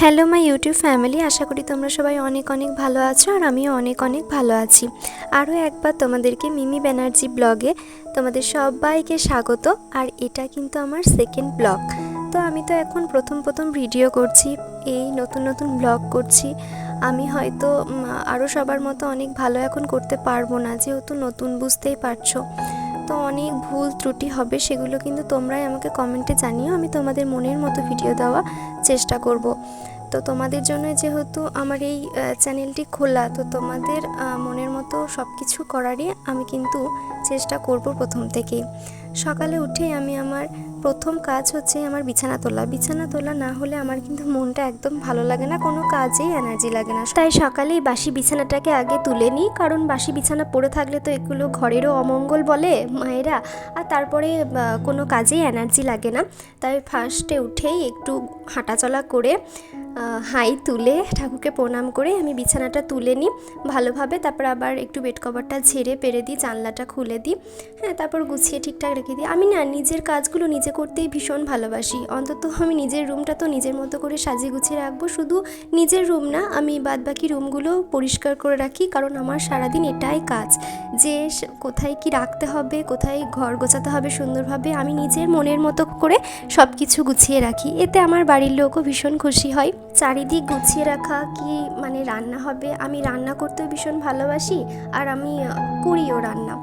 Hello my YouTube family, আশা করি তোমরা সবাই অনেক অনেক ভালো আছো আর আমিও অনেক অনেক ভালো আছি। আরও একবার তোমাদেরকে মিমি ব্যানার্জি ব্লগে তোমাদের সবাইকে স্বাগত। আর এটা কিন্তু আমার সেকেন্ড ব্লগ। তো আমি তো এখন প্রথম ভিডিও করছি, এই নতুন ব্লগ করছি। আমি হয়তো আরও সবার মতো অনেক ভালো এখন করতে পারবো না, যেহেতু নতুন, বুঝতেই পারছো। তো অনেক ভুল ত্রুটি হবে, সেগুলো কিন্তু তোমরাই আমাকে কমেন্টে জানিও, আমি তোমাদের মনের মতো ভিডিও দেওয়া চেষ্টা করব। তো তোমাদের জন্য যেহেতু আমার এই চ্যানেলটি খোলা, তো তোমাদের মনের মতো সব কিছু করারই আমি কিন্তু চেষ্টা করব প্রথম থেকেই। সকালে উঠেই আমি আমার প্রথম কাজ হচ্ছে আমার বিছানা তোলা না হলে আমার কিন্তু মনটা একদম ভালো লাগে না, কোনো কাজেই এনার্জি লাগে না। তাই সকালেই বাসি বিছানাটাকে আগে তুলে নিই, কারণ বাসি বিছানা পড়ে থাকলে তো এগুলো ঘরেরও অমঙ্গল বলে মায়েরা, আর তারপরে কোনো কাজেই এনার্জি লাগে না। তাই ফার্স্টে উঠেই একটু হাঁটাচলা করে হাই তুলে ঠাকুরকে প্রণাম করে আমি বিছানাটা তুলে নিই ভালোভাবে। তারপর আবার একটু বেড কভারটা ঝেড়ে পেরে দিই, জানলাটা খুলে দিই, হ্যাঁ, তারপর গুছিয়ে ঠিকঠাক রেখে দিই। আমি না নিজের কাজগুলো নিজে করতেই ভীষণ ভালোবাসি। অন্তত আমি নিজের রুমটা তো নিজের মতো করে সাজিয়ে গুছিয়ে রাখবো। শুধু নিজের রুম না, আমি বাদবাকি রুমগুলো পরিষ্কার করে রাখি, কারণ আমার সারাদিন এটাই কাজ, যে কোথায় কি রাখতে হবে, কোথায় ঘর গোছাতে হবে সুন্দরভাবে, আমি নিজের মনের মতো করে সব কিছু গুছিয়ে রাখি। এতে আমার বাড়ির লোকও ভীষণ খুশি হয়। চারিদিক গুছিয়ে রাখা কি মানে রান্না হবে, আমি রান্না করতেও ভীষণ ভালোবাসি, আর আমি করিও রান্না।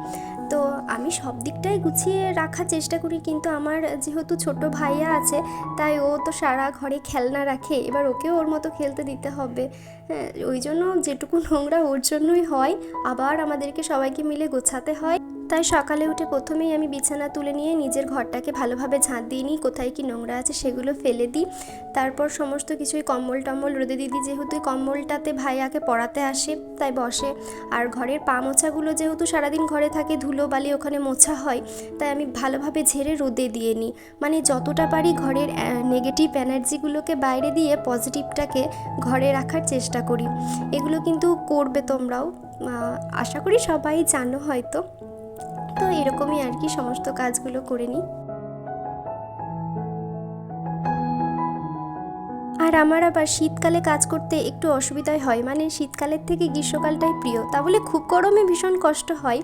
তো আমি সব দিকটাই গুছিয়ে রাখার চেষ্টা করি, কিন্তু আমার যেহেতু ছোট ভাইয়া আছে, তাই ও তো সারা ঘরে খেলনা রাখে, এবার ওকেও ওর মতো খেলতে দিতে হবে। হ্যাঁ, ওই জন্য যেটুকু নোংরা ওর জন্যই হয়, আবার আমাদেরকে সবাইকে মিলে গোছাতে হয়। তাই সকালে উঠে প্রথমেই আমি বিছানা তুলে নিয়ে নিজের ঘরটাকে ভালোভাবে ঝাঁট দিয়ে নিই, কোথায় কি নোংরা আছে সেগুলো ফেলে দিই। তারপর সমস্ত কিছুই কম্বল টম্বল রোদে দিই, যেহেতু কম্বলটাতে ভাইয়াকে পড়াতে আসে তাই বসে। আর ঘরের পা মোছাগুলো যেহেতু সারাদিন ঘরে থাকে, ধুলো বালি ওখানে মোছা হয়, তাই আমি ভালোভাবে ঝেড়ে রোদে দিয়ে নিই। মানে যতটা পারি ঘরের নেগেটিভ এনার্জিগুলোকে বাইরে দিয়ে পজিটিভটাকে ঘরে রাখার চেষ্টা করি। এগুলো কিন্তু করবে তোমরাও, আশা করি সবাই জানো হয়তো। তো এরকমই আর কি সমস্ত কাজগুলো করে নিই। আর আমার আবার শীতকালে কাজ করতে একটু অসুবিধাই হয়, মানে শীতকালের থেকে গ্রীষ্মকালটাই প্রিয়। তা বলে খুব গরমে ভীষণ কষ্ট হয়,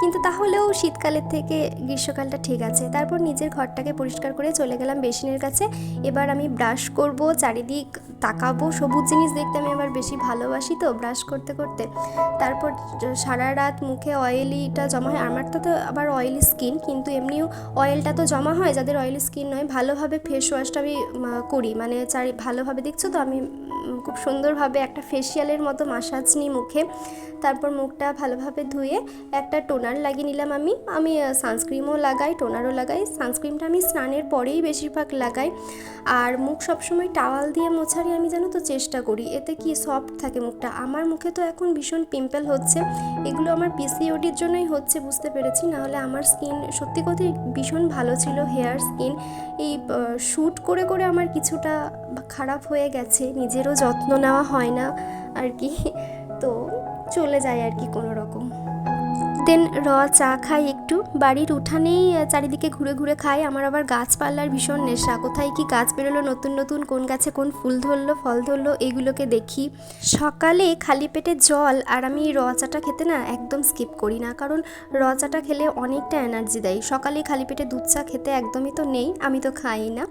কিন্তু তাহলেও শীতকালের থেকে গ্রীষ্মকালটা ঠিক আছে। তারপর নিজের ঘরটাকে পরিষ্কার করে চলে গেলাম বেসিনের কাছে। এবার আমি ব্রাশ করব, চারিদিক তাকাবো, সবুজ জিনিস দেখতে আমি আবার বেশি ভালোবাসি, তো ব্রাশ করতে করতে তারপর সারা রাত মুখে অয়েলিটা জমা হয়। আমার তো আবার অয়েলি স্কিন, কিন্তু এমনিও অয়েলটা তো জমা হয় যাদের অয়েলি স্কিন নয়। ভালোভাবে ফেস ওয়াশটা আমি করি, মানে ভালোভাবে দেখছো তো আমি খুব সুন্দরভাবে একটা ফেসিয়ালের মতো মাসাজ নিই মুখে। তারপর মুখটা ভালোভাবে ধুয়ে একটা টোনার লাগিয়ে নিলাম। আমি সানস্ক্রিমও লাগাই, টোনারও লাগাই। সানস্ক্রিমটা আমি স্নানের পরেই বেশিরভাগ লাগাই। আর মুখ সবসময় টাওয়াল দিয়ে মোছারই আমি জানো তো চেষ্টা করি, এতে কি সফট থাকে মুখটা। আমার মুখে তো এখন ভীষণ পিম্পল হচ্ছে, এগুলো আমার পিসিওডির জন্যই হচ্ছে বুঝতে পেরেছি, নাহলে আমার স্কিন সত্যি কথাই ভীষণ ভালো ছিল, হেয়ার স্কিন। এই শ্যুট করে করে আমার কিছুটা খারাপ হয়ে গেছে, নিজেরও যত্ন নেওয়া হয় না আর কি, তো চলে যায় আর কি কোনো রকম। দেন চা খাই একটু, বাড়ির উঠানেই চারিদিকে ঘুরে ঘুরে খাই। আমার আবার গাছপালার ভীষণ নেশা, কোথায় কি গাছ বেরোলো নতুন, কোন গাছে কোন ফুল ধরলো ফল ধরলো এগুলোকে দেখি। সকালে খালি পেটে জল আর আমি চাটা খেতে না একদম স্কিপ করি না, কারণ চাটা খেলে অনেকটা এনার্জি দেয়। সকালে খালি পেটে দুধ চা খেতে একদমই তো নেই, আমি তো খাই না।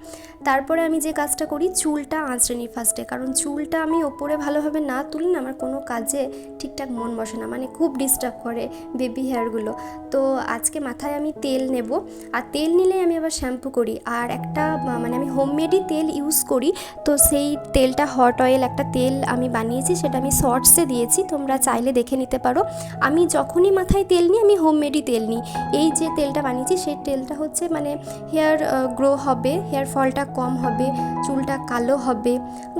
তারপরে আমি যে কাজটা করি, চুলটা আঁচড়ে নিই ফার্স্টে, কারণ চুলটা আমি ওপরে ভালোভাবে না তুলি না, আমার কোনো কাজে ঠিকঠাক মন বসে না, মানে খুব ডিস্টার্ব করে বেবি হেয়ারগুলো। তো আজকে মাথায় আমি তেল নেব, আর তেল নিলে আমি আবার শ্যাম্পু করি। আর একটা মানে আমি হোমমেডই তেল ইউজ করি, তো সেই তেলটা হট অয়েল একটা তেল আমি বানিয়েছি, সেটা আমি শর্টসে দিয়েছি, তোমরা চাইলে দেখে নিতে পারো। আমি যখনই মাথায় তেল নিই আমি হোমমেডই তেল নিই। এই যে তেলটা বানিয়েছি সেই তেলটা হচ্ছে মানে হেয়ার গ্রো হবে, হেয়ার ফলটা কম হবে, চুলটা কালো হবে,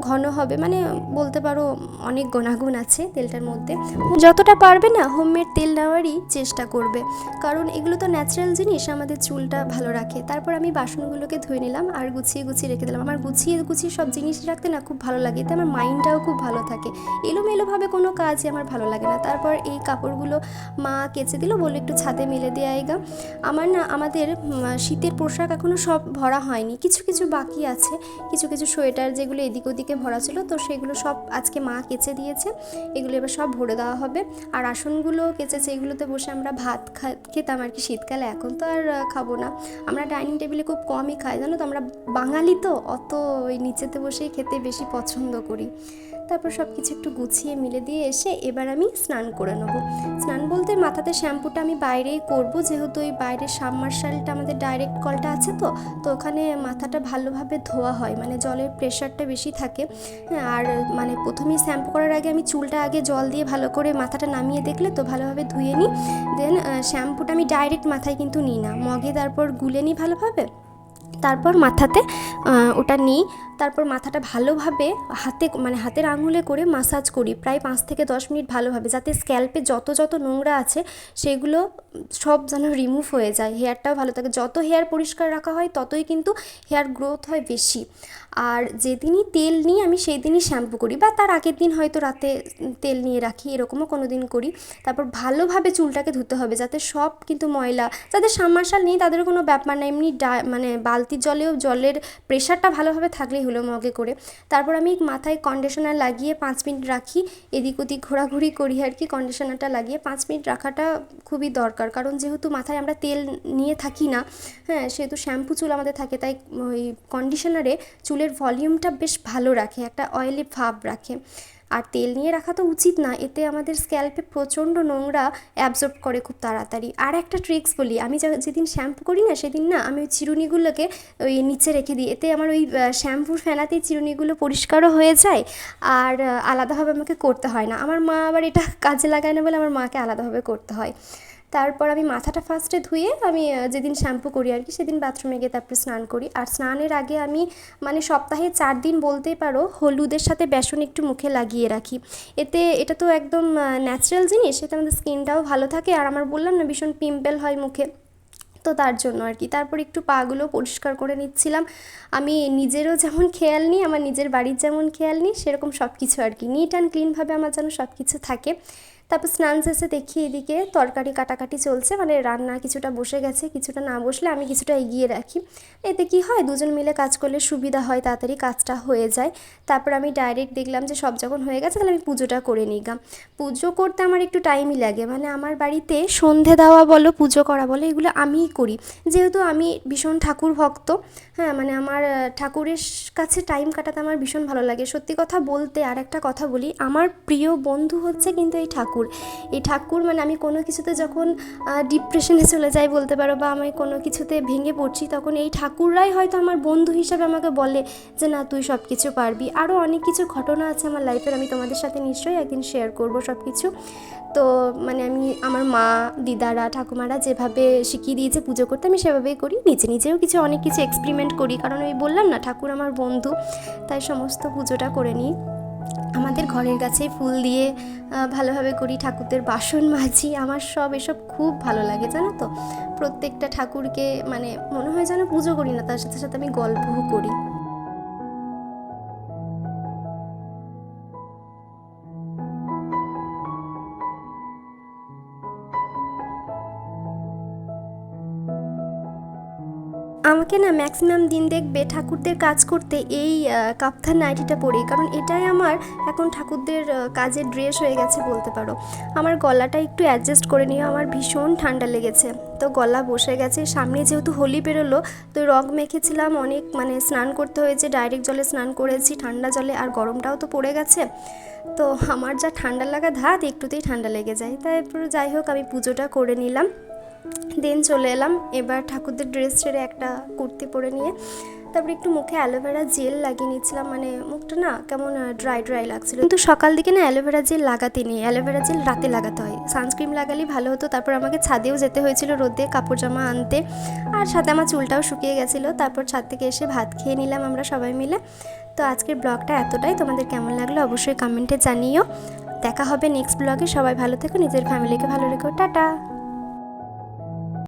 ঘন হবে, মানে বলতে পারো অনেক গুণাগুণ আছে তেলটার মধ্যে। যতটা পারবে না হোমমেড তেল নেওয়ারই চেষ্টা করবে, কারণ এগুলো তো ন্যাচারাল জিনিস, আমাদের চুলটা ভালো রাখে। তারপর আমি বাসনগুলোকে ধুয়ে নিলাম আর গুছিয়ে গুছিয়ে রেখে দিলাম। আমার গুছিয়ে গুছিয়ে সব জিনিস রাখতে না খুব ভালো লাগে, এতে আমার মাইন্ডটাও খুব ভালো থাকে। এলোমেলোভাবে কোনো কাজই আমার ভালো লাগে না। তারপর এই কাপড়গুলো মা কেচে দিল, বললো একটু ছাদে মেলে দিয়ে আইগা। আমাদের শীতের পোশাক এখনও সব ভরা হয়নি, কিছু কিছু বাকি আছে, কিছু কিছু সোয়েটার যেগুলো এদিক ওদিকে ভরা ছিল, তো সেগুলো সব আজকে মা কেচে দিয়েছে। এগুলো এবার সব ভরে দেওয়া হবে। আর আসনগুলো কেচেছে, এগুলোতে বসে আমরা ভাত খেতাম আর কি শীতকালে, এখন তো আর খাবো না। আমরা ডাইনিং টেবিলে খুব কমই খাই, জানো তো, আমরা বাঙালি তো অত ওই নিচেতে বসেই খেতে বেশি পছন্দ করি। তারপর সব কিছু একটু গুছিয়ে মিলে দিয়ে এসে এবার আমি স্নান করে নেবো। স্নান বলতে মাথাতে শ্যাম্পুটা আমি বাইরেই করব, যেহেতু ওই বাইরের সাবমার্শালটা আমাদের ডাইরেক্ট কলটা আছে, তো ওখানে মাথাটা ভালোভাবে ধোয়া হয়, মানে জলের প্রেশারটা বেশি থাকে। আর মানে প্রথমেই শ্যাম্পু করার আগে আমি চুলটা আগে জল দিয়ে ভালো করে মাথাটা নামিয়ে দেখলে তো ভালোভাবে ধুয়ে নিই, দেন শ্যাম্পুটা আমি ডাইরেক্ট মাথায় কিন্তু নিই না, মগে তারপর গুলে নিই ভালোভাবে, তারপর মাথাতে ওটা নিই। তারপর মাথাটা ভালোভাবে হাতের আঙুলে করে মাসাজ করি প্রায় 5 থেকে 10 মিনিট ভালোভাবে, যাতে স্ক্যাল্পে যত নোংরা আছে সেগুলো সব যেন রিমুভ হয়ে যায়, হেয়ারটাও ভালো থাকে। যত হেয়ার পরিষ্কার রাখা হয় ততই কিন্তু হেয়ার গ্রোথ হয় বেশি। আর যেদিনই তেল নিই আমি সেই দিনই শ্যাম্পু করি, বা তার আগের দিন হয়তো রাতে তেল নিয়ে রাখি, এরকমও কোনো দিন করি। তারপর ভালোভাবে চুলটাকে ধুতে হবে, যাতে সব কিন্তু ময়লা, যাদের সাবমার্শাল নেই তাদের কোনো ব্যাপার না, এমনি মানে বালতির জলেও জলের প্রেশারটা ভালোভাবে থাকলেই হলো মগে করে। তারপর আমি মাথায় কন্ডিশনার লাগিয়ে 5 মিনিট রাখি, এদিক ওদিক ঘোরাঘুরি করি আর কি। কন্ডিশনারটা লাগিয়ে 5 মিনিট রাখাটা খুবই দরকার, কারণ যেহেতু মাথায় আমরা তেল নিয়ে থাকি না, হ্যাঁ, সেহেতু শ্যাম্পু চুল আমাদের থাকে, তাই ওই কন্ডিশনারে চুলের ভলিউমটা বেশ ভালো রাখে, একটা অয়েলি ভাব রাখে। আর তেল নিয়ে রাখা তো উচিত না, এতে আমাদের স্ক্যাল্পে প্রচণ্ড নোংরা অ্যাবজর্ব করে খুব তাড়াতাড়ি। আর একটা ট্রিক্স বলি, আমি যেদিন শ্যাম্পু করি না সেদিন না আমি ওই চিরুনিগুলোকে ওই নিচে রেখে দিই, এতে আমার ওই শ্যাম্পুর ফেনাতেই চিরুনিগুলো পরিষ্কারও হয়ে যায়, আর আলাদাভাবে আমাকে করতে হয় না। আমার মা আবার এটা কাজে লাগায় না বলে আমার মাকে আলাদাভাবে করতে হয়। তারপর আমি মাথাটা ফার্স্টে ধুয়ে আমি যেদিন শ্যাম্পু করি আর কি সেদিন বাথরুমে গিয়ে তারপরে স্নান করি। আর স্নানের আগে আমি মানে সপ্তাহে 4 দিন বলতেই পারো হলুদের সাথে বেসন একটু মুখে লাগিয়ে রাখি। এটা তো একদম ন্যাচারাল জিনিস, এতে আমাদের স্কিনটাও ভালো থাকে। আর আমার বললাম না ভীষণ পিম্পল হয় মুখে, তো তার জন্য আর কি। তারপর একটু পাগুলো পরিষ্কার করে নিচ্ছিলাম। আমি নিজেরও যেমন খেয়াল নিই, আমার নিজের বাড়ির যেমন খেয়াল নিই, সেরকম সব কিছু আর কি নিট অ্যান্ড ক্লিনভাবে আমার যেন সব কিছু থাকে। তারপর স্নান শেষে দেখি এদিকে তরকারি কাটাকাটি চলছে, মানে রান্না কিছুটা বসে গেছে, কিছুটা না বসলে আমি কিছুটা এগিয়ে রাখি। এতে কি হয়, দুজন মিলে কাজ করলে সুবিধা হয়, তাড়াতাড়ি কাজটা হয়ে যায়। তারপর আমি ডাইরেক্ট দেখলাম যে সব যখন হয়ে গেছে তাহলে আমি পুজোটা করে নিলাম। পুজো করতে আমার একটু টাইমই লাগে, মানে আমার বাড়িতে সন্ধে দেওয়া বলো পুজো করা বলো এগুলো আমিই করি, যেহেতু আমি ভীষণ ঠাকুর ভক্ত। হ্যাঁ, মানে আমার ঠাকুরের কাছে টাইম কাটাতে আমার ভীষণ ভালো লাগে। সত্যি কথা বলতে আর একটা কথা বলি, আমার প্রিয় বন্ধু হচ্ছে কিন্তু এই ঠাকুর মানে আমি কোনো কিছুতে যখন ডিপ্রেশনে চলে যাই বলতে পারো, বা আমি কোনো কিছুতে ভেঙে পড়ছি, তখন এই ঠাকুররাই হয়তো আমার বন্ধু হিসাবে আমাকে বলে যে না তুই সব কিছু পারবি। আরও অনেক কিছু ঘটনা আছে আমার লাইফের, আমি তোমাদের সাথে নিশ্চয়ই একদিন শেয়ার করব সব কিছু। তো মানে আমি আমার মা, দিদারা, ঠাকুমারা যেভাবে শিখিয়ে দিয়েছে পুজো করতে আমি সেভাবেই করি। নিজেও অনেক কিছু এক্সপেরিমেন্ট করি, কারণ ওই বললাম না ঠাকুর আমার বন্ধু, তাই সমস্ত পুজোটা করে নিই। আমাদের ঘরের কাছেই ফুল দিয়ে ভালোভাবে করি, ঠাকুরদের বাসন মাজি, আমার এসব খুব ভালো লাগে জানো তো। প্রত্যেকটা ঠাকুরকে মানে মনে হয় যেন পুজো করি না, তার সাথে সাথে আমি গল্পও করি। আমাকে না ম্যাক্সিমাম দিন দেখবে ঠাকুরদের কাজ করতে এই কাপ্তান নাইটিটা পরেই, কারণ এটাই আমার এখন ঠাকুরদের কাজের ড্রেস হয়ে গেছে বলতে পারো। আমার গলাটা একটু অ্যাডজাস্ট করে নিও, আমার ভীষণ ঠান্ডা লেগেছে, তো গলা বসে গেছে। সামনে যেহেতু হোলি বেরোলো, তো রং মেখেছিলাম অনেক, মানে স্নান করতে হয়েছে, ডাইরেক্ট জলে স্নান করেছি, ঠান্ডা জলে, আর গরমটাও তো পড়ে গেছে। তো আমার যা ঠান্ডা লাগা ধাত, একটুতেই ঠান্ডা লেগে যায়। তারপর যাই হোক আমি পুজোটা করে নিলাম, দেন চলে এলাম। এবার ঠাকুরদের ড্রেস ছেড়ে একটা কুর্তি পরে নিয়ে তারপরে একটু মুখে অ্যালোভেরা জেল লাগিয়ে নিচ্ছিলাম, মানে মুখটা না কেমন ড্রাই লাগছিল। কিন্তু সকাল দিকে না অ্যালোভেরা জেল লাগাতে নেই, অ্যালোভেরা জেল রাতে লাগাতে হয়, সানস্ক্রিন লাগালেই ভালো হতো। তারপর আমাকে ছাদেও যেতে হয়েছিল রোদে কাপড় জামা আনতে, আর সাথে আমার চুলটাও শুকিয়ে গেছিলো। তারপর ছাদ থেকে এসে ভাত খেয়ে নিলাম আমরা সবাই মিলে। তো আজকের ব্লগটা এতটাই, তোমাদের কেমন লাগলো অবশ্যই কমেন্টে জানিও। দেখা হবে নেক্সট ব্লগে, সবাই ভালো থেকো, নিজের ফ্যামিলিকে ভালো রেখো, টাটা।